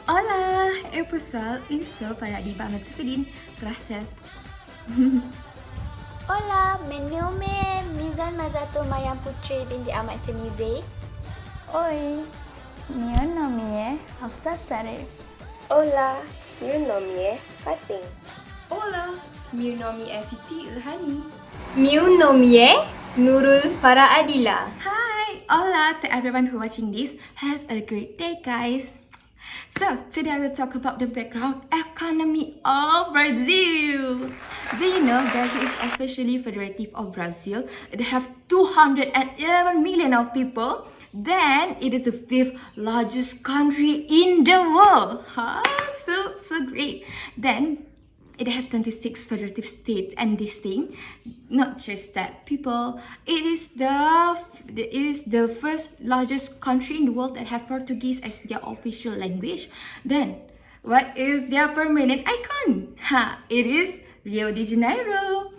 Hola, eu pessoal, eu sou Farah Adila Ahmad Zaifuddin, terasa. Hola, meu nome é Maizatul Mayang Puteri binti Termize. Oi, meu nome é Sariff. Olá, meu nome é Fatin. Olá, meu nome é Illhani. Meu nome é Farah Adila. Hi, hola to everyone who watching this. Have a great day, guys. So, today I will talk about the background economy of Brazil. Do you know Brazil is officially Federative of Brazil? It have 211 million of people. Then it is the 5th largest country in the world. Huh? So great. Then it have 26 federative states, and this thing, not just that, people, it is the first largest country in the world that have Portuguese as their official language. Then what is their permanent icon? It is Rio de Janeiro.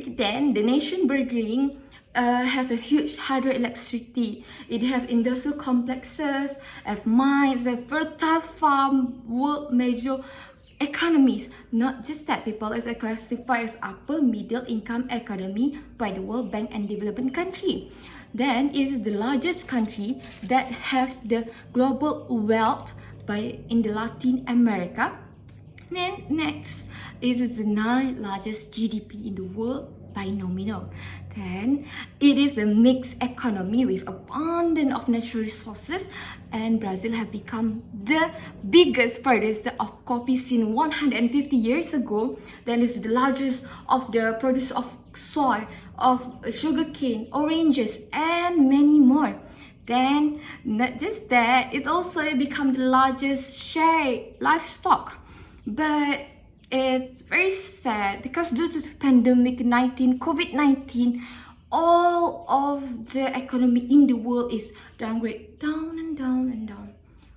Then the nation burgeoning have a huge hydroelectricity. It have industrial complexes, have mines, have fertile farm, world major economies. Not just that, people, is classified as upper middle income economy by the World Bank and developing country. Then it is the largest country that have the global wealth in the Latin America. Then next is the 9th largest GDP in the world by nominal. Then it is a mixed economy with abundance of natural resources, and Brazil have become the biggest producer of coffee since 150 years ago. Then it's the largest of the produce of soy, of sugarcane, oranges, and many more. Then not just that, it also become the largest share livestock. But it's very sad because due to the pandemic COVID-19, all of the economy in the world is downgrade, down and down and down.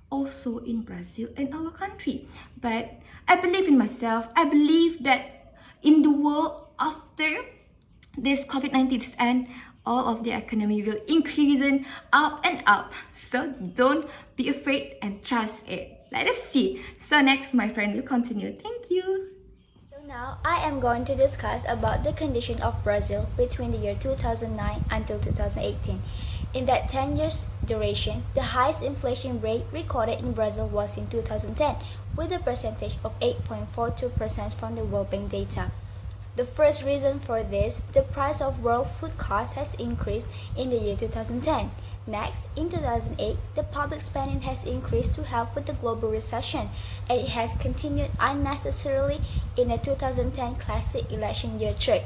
Also in Brazil and our country. But I believe in myself. I believe that in the world after this COVID-19 end, all of the economy will increase and up. So don't be afraid and trust it. Let us see. So next, my friend will continue. Thank you. So now I am going to discuss about the condition of Brazil between the year 2009 until 2018. In that 10 years duration, the highest inflation rate recorded in Brazil was in 2010, with a percentage of 8.42% from the World Bank data. The first reason for this, the price of world food costs has increased in the year 2010. Next, in 2008, the public spending has increased to help with the global recession, and it has continued unnecessarily in the 2010 classic election year trade.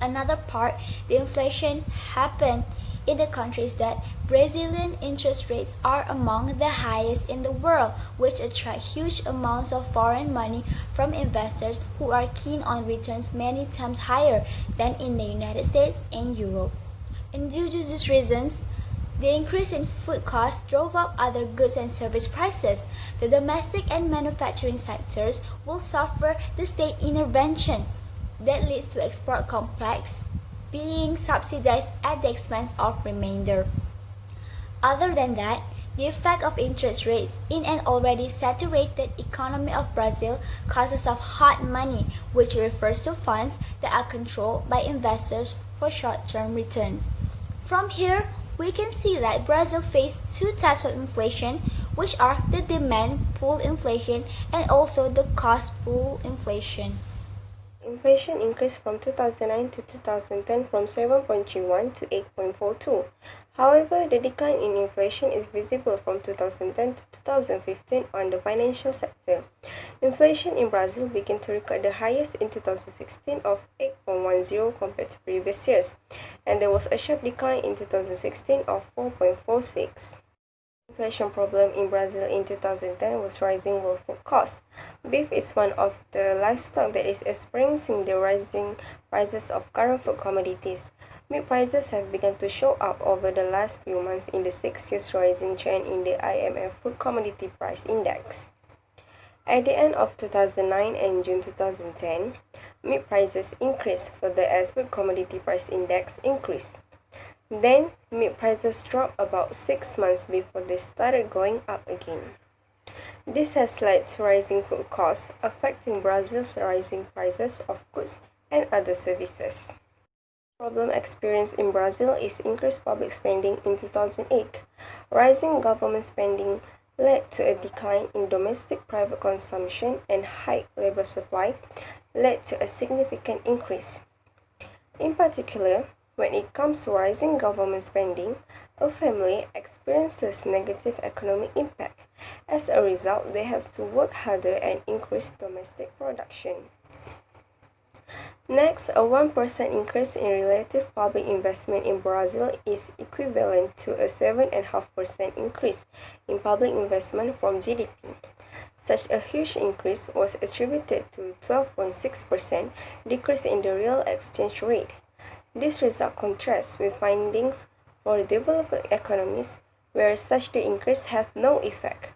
Another part, the inflation happened in the countries that Brazilian interest rates are among the highest in the world, which attract huge amounts of foreign money from investors who are keen on returns many times higher than in the United States and Europe. And due to these reasons, the increase in food costs drove up other goods and service prices. The domestic and manufacturing sectors will suffer the state intervention that leads to export complex being subsidized at the expense of remainder. Other than that, the effect of interest rates in an already saturated economy of Brazil causes of hot money, which refers to funds that are controlled by investors for short-term returns. From here, we can see that Brazil faced two types of inflation, which are the demand pull inflation and also the cost pull inflation. Inflation increased from 2009 to 2010 from 7.31 to 8.42. However, the decline in inflation is visible from 2010 to 2015 on the financial sector. Inflation in Brazil began to record the highest in 2016 of 8.10 compared to previous years, and there was a sharp decline in 2016 of 4.46. Inflation problem in Brazil in 2010 was rising world food costs. Beef is one of the livestock that is experiencing the rising prices of current food commodities. Meat prices have begun to show up over the last few months in the 6 years rising trend in the IMF Food Commodity Price Index. At the end of 2009 and June 2010, meat prices increased further as Food Commodity Price Index increased. Then, meat prices dropped about 6 months before they started going up again. This has led to rising food costs, affecting Brazil's rising prices of goods and other services. Problem experienced in Brazil is increased public spending in 2008. Rising government spending led to a decline in domestic private consumption, and high labor supply led to a significant increase. In particular, when it comes to rising government spending, a family experiences negative economic impact. As a result, they have to work harder and increase domestic production. Next, a 1% increase in relative public investment in Brazil is equivalent to a 7.5% increase in public investment from GDP. Such a huge increase was attributed to 12.6% decrease in the real exchange rate. This result contrasts with findings for developed economies, where such the increase have no effect.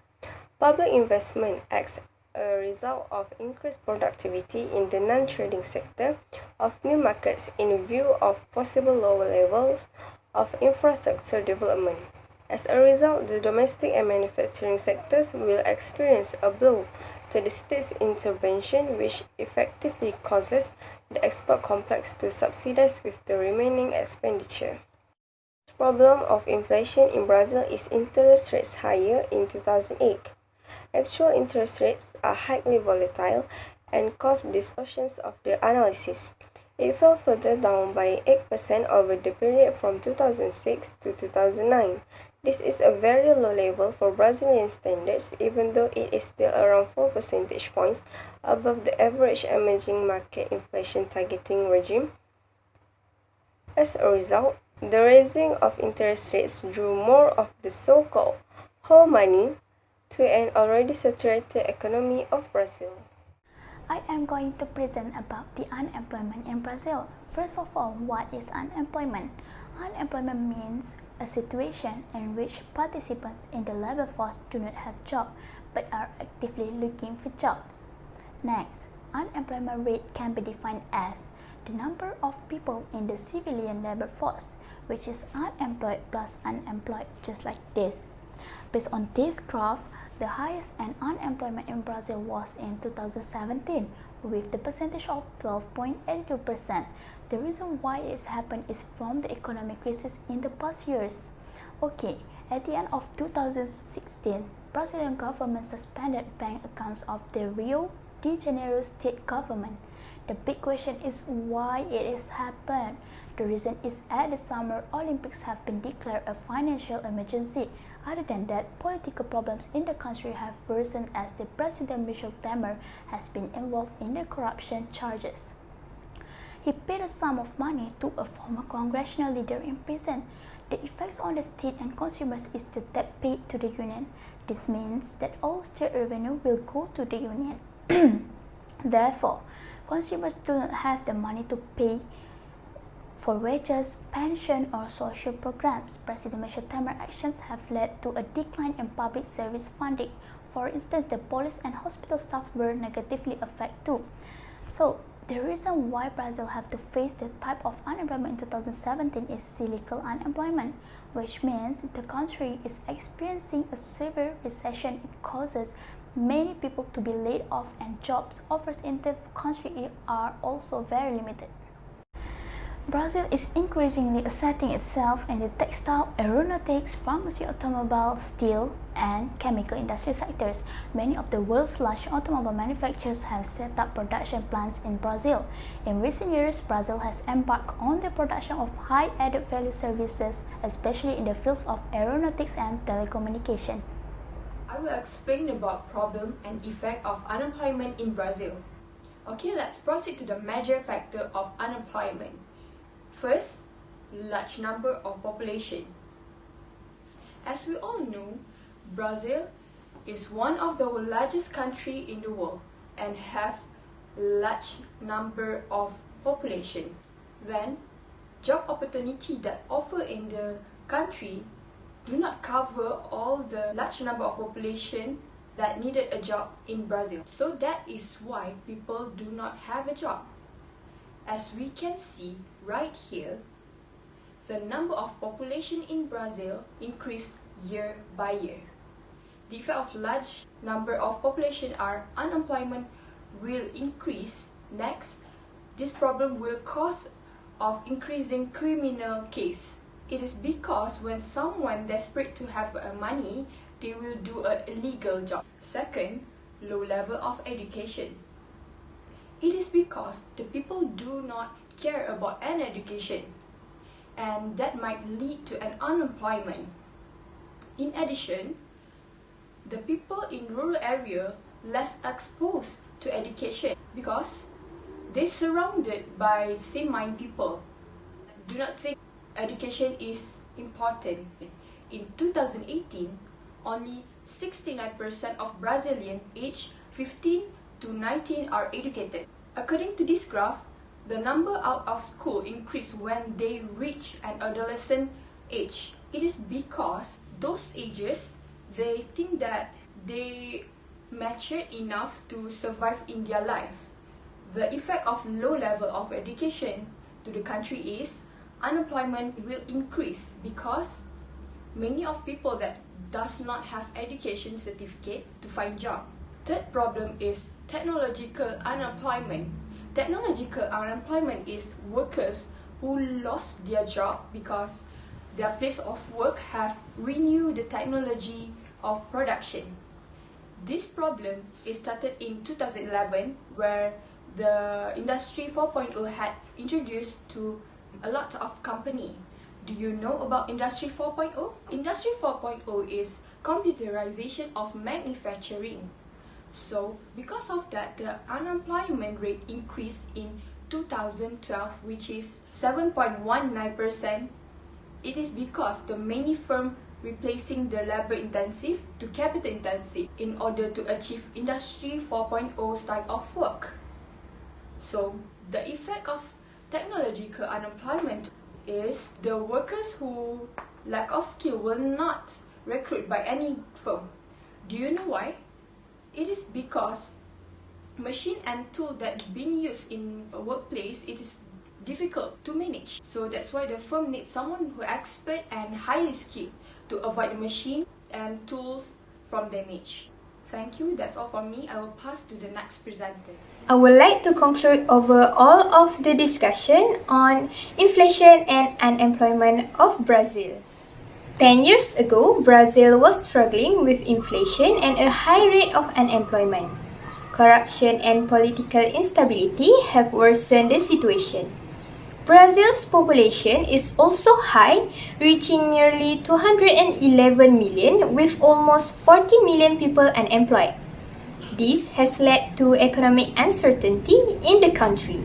Public investment acts a result of increased productivity in the non-trading sector of new markets in view of possible lower levels of infrastructure development. As a result, the domestic and manufacturing sectors will experience a blow to the state's intervention, which effectively causes the export complex to subsidize with the remaining expenditure. The problem of inflation in Brazil is interest rates higher in 2008. Actual interest rates are highly volatile and cause distortions of the analysis. It fell further down by 8% over the period from 2006 to 2009. This is a very low level for Brazilian standards, even though it is still around 4 percentage points above the average emerging market inflation targeting regime. As a result, the raising of interest rates drew more of the so-called whole money to an already saturated economy of Brazil. I am going to present about the unemployment in Brazil. First of all, what is unemployment? Unemployment means a situation in which participants in the labor force do not have job but are actively looking for jobs. Next, unemployment rate can be defined as the number of people in the civilian labor force, which is unemployed plus unemployed, just like this. Based on this graph, the highest end unemployment in Brazil was in 2017, with the percentage of 12.82%. The reason why it's happened is from the economic crisis in the past years. Okay, at the end of 2016, Brazilian government suspended bank accounts of the Rio de Janeiro state government. The big question is why it has happened. The reason is at the Summer Olympics have been declared a financial emergency. Other than that, political problems in the country have worsened as the President Michel Temer has been involved in the corruption charges. He paid a sum of money to a former congressional leader in prison. The effects on the state and consumers is the debt paid to the union. This means that all state revenue will go to the union. Therefore, consumers do not have the money to pay for wages, pension, or social programs. President Michel Temer's actions have led to a decline in public service funding. For instance, the police and hospital staff were negatively affected too. So, the reason why Brazil have to face the type of unemployment in 2017 is cyclical unemployment, which means the country is experiencing a severe recession. It causes many people to be laid off, and jobs offers in the country are also very limited. Brazil is increasingly asserting itself in the textile, aeronautics, pharmacy, automobile, steel, and chemical industry sectors. Many of the world's large automobile manufacturers have set up production plants in Brazil. In recent years, Brazil has embarked on the production of high added value services, especially in the fields of aeronautics and telecommunication. I will explain about problem and effect of unemployment in Brazil. Okay, let's proceed to the major factor of unemployment. First, large number of population. As we all know, Brazil is one of the largest country in the world and have large number of population. Then, job opportunity that offer in the country do not cover all the large number of population that needed a job in Brazil. So that is why people do not have a job. As we can see right here, the number of population in Brazil increased year by year. the effect of large number of population are unemployment will increase. Next, this problem will cause of increasing criminal case. It is because when someone desperate to have money, they will do an illegal job. Second, low level of education. It is because the people do not care about an education, and that might lead to an unemployment. In addition, the people in rural area less exposed to education because they surrounded by same-mind people. Do not think education is important. In 2018, only 69% of Brazilians aged 15 to 19 are educated. According to this graph, the number out of school increased when they reach an adolescent age. It is because those ages, they think that they matured enough to survive in their life. The effect of low level of education to the country is unemployment will increase because many of people that does not have education certificate to find job. Third problem is technological unemployment. Technological unemployment is workers who lost their job because their place of work have renewed the technology of production. This problem is started in 2011 where the Industry 4.0 had introduced to a lot of company. Do you know about Industry 4.0? Industry 4.0 is computerization of manufacturing. So, because of that, the unemployment rate increased in 2012, which is 7.19%. It is because the many firms replacing the labor-intensive to capital-intensive in order to achieve Industry 4.0 style of work. So, the effect of technological unemployment is the workers who lack of skill will not recruit by any firm. Do you know why? It is because machine and tool that being used in a workplace, it is difficult to manage. So that's why the firm needs someone who expert and highly skilled to avoid the machine and tools from damage. Thank you, that's all from me. I will pass to the next presenter. I would like to conclude over all of the discussion on inflation and unemployment of Brazil. 10 years ago, Brazil was struggling with inflation and a high rate of unemployment. Corruption and political instability have worsened the situation. Brazil's population is also high, reaching nearly 211 million with almost 40 million people unemployed. This has led to economic uncertainty in the country.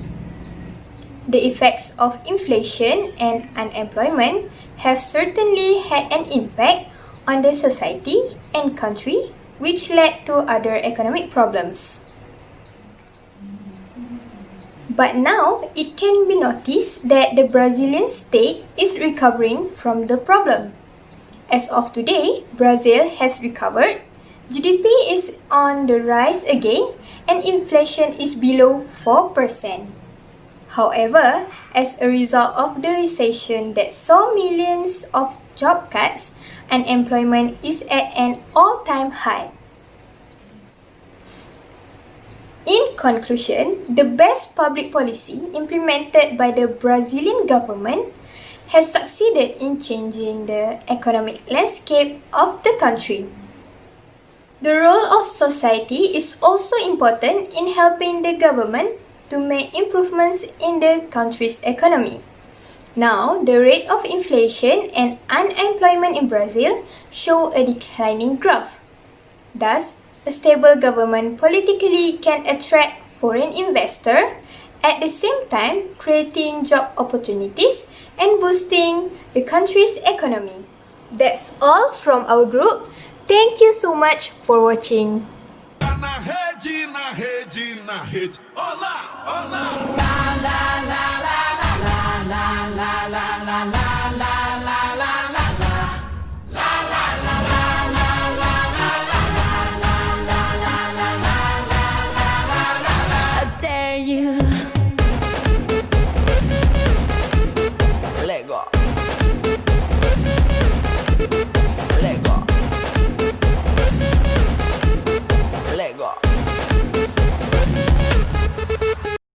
The effects of inflation and unemployment have certainly had an impact on the society and country, which led to other economic problems. But now, it can be noticed that the Brazilian state is recovering from the problem. As of today, Brazil has recovered, GDP is on the rise again, and inflation is below 4%. However, as a result of the recession that saw millions of job cuts, unemployment is at an all-time high. In conclusion, the best public policy implemented by the Brazilian government has succeeded in changing the economic landscape of the country. The role of society is also important in helping the government to make improvements in the country's economy. Now, the rate of inflation and unemployment in Brazil show a declining graph. Thus, a stable government politically can attract foreign investors, at the same time creating job opportunities and boosting the country's economy. That's all from our group. Thank you so much for watching. Na rede, na rede, na rede. Olá, olá. La la la la la la la la la la la.